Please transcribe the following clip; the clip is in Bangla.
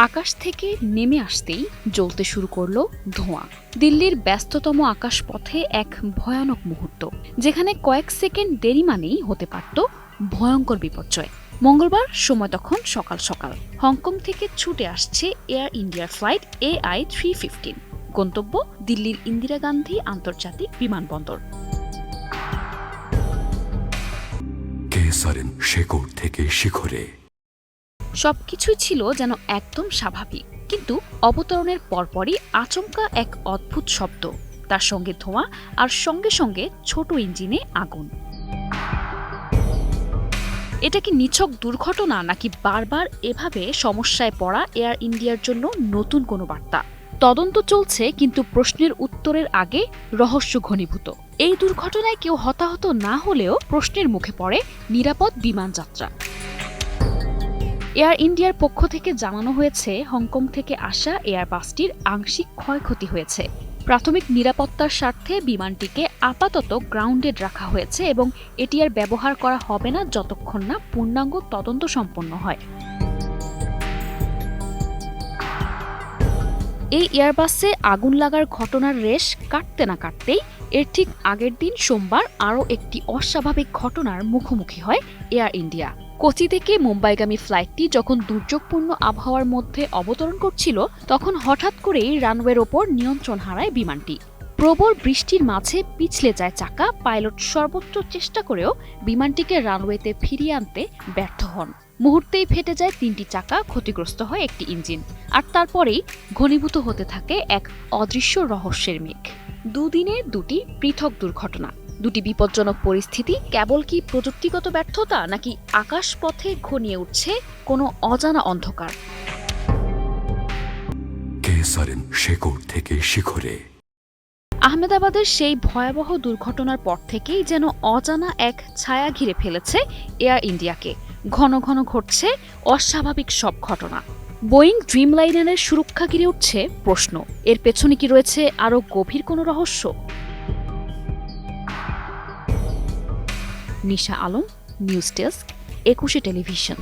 আকাশ থেকে নেমে আসতেই জ্বলতে শুরু করলো ধোঁয়া। দিল্লির ব্যস্ততম আকাশপথে এক ভয়ানক মুহূর্ত, যেখানে কয়েক সেকেন্ড দেরি মানেই হতে পারত ভয়ঙ্কর বিপর্যয়। মঙ্গলবার সময় তখন সকাল সকাল হংকং থেকে ছুটে আসছে এয়ার ইন্ডিয়ার ফ্লাইট AI-315। গন্তব্য দিল্লির ইন্দিরা গান্ধী আন্তর্জাতিক বিমানবন্দর। কেসারেন শেকড় থেকে শিখরে। সবকিছুই ছিল যেন একদম স্বাভাবিক, কিন্তু অবতরণের পরপরই আচমকা এক অদ্ভুত শব্দ, তার সঙ্গে ধোঁয়া, আর সঙ্গে সঙ্গে ছোট ইঞ্জিনে আগুন। এটা কি নিছক দুর্ঘটনা, নাকি বারবার এভাবে সমস্যায় পড়া এয়ার ইন্ডিয়ার জন্য নতুন কোনো বার্তা? তদন্ত চলছে, কিন্তু প্রশ্নের উত্তরের আগে রহস্য ঘনীভূত। এই দুর্ঘটনায় কেউ হতাহত না হলেও প্রশ্নের মুখে পড়ে নিরাপদ বিমান যাত্রা। এয়ার ইন্ডিয়ার পক্ষ থেকে জানানো হয়েছে, হংকং থেকে আসা এয়ারবাসটির আংশিক ক্ষয়ক্ষতি হয়েছে। প্রাথমিক নিরাপত্তার স্বার্থে বিমানটিকে আপাতত গ্রাউন্ডেড রাখা হয়েছে এবং এটি আর ব্যবহার করা হবে না যতক্ষণ না পূর্ণাঙ্গ তদন্ত সম্পন্ন হয়। এই এয়ারবাসে আগুন লাগার ঘটনার রেশ কাটতে না কাটতেই এর ঠিক আগের দিন সোমবার আরও একটি অস্বাভাবিক ঘটনার মুখোমুখি হয় এয়ার ইন্ডিয়া। কোচি থেকে মুম্বাইগামী ফ্লাইটটি যখন দুর্যোগপূর্ণ আবহাওয়ার মধ্যে অবতরণ করছিল, তখন হঠাৎ করেই রানওয়ের ওপর নিয়ন্ত্রণ হারায় বিমানটি। প্রবল বৃষ্টির মাঝে পিছলে যায় চাকা। পাইলট সর্বোচ্চ চেষ্টা করেও বিমানটিকে রানওয়েতে ফিরিয়ে আনতে ব্যর্থ হন। মুহূর্তেই ফেটে যায় 3টি চাকা, ক্ষতিগ্রস্ত হয় একটি ইঞ্জিন, আর তারপরেই ঘনীভূত হতে থাকে এক অদৃশ্য রহস্যের মেঘ। দুদিনে দুটি পৃথক দুর্ঘটনা, দুটি বিপজ্জনক পরিস্থিতি। কেবল কি প্রযুক্তিগত ব্যর্থতা, নাকি আকাশপথে ঘনিয়ে উঠছে কোনো অজানা অন্ধকার? কেসারেন শেকড় থেকে শিখরে। আহমেদাবাদের সেই ভয়াবহ দুর্ঘটনার পর থেকেই যেন অজানা এক ছায়া ঘিরে ফেলেছে এয়ার ইন্ডিয়াকে। ঘন ঘন ঘটছে অস্বাভাবিক সব ঘটনা। বোয়িং ড্রিমলাইনারের সুরক্ষা ঘিরে উঠছে প্রশ্ন, এর পেছনে কি রয়েছে আরও গভীর কোনো রহস্য? নিশা আলম, নিউজ ডেস্ক, 21 টেলিভিশন।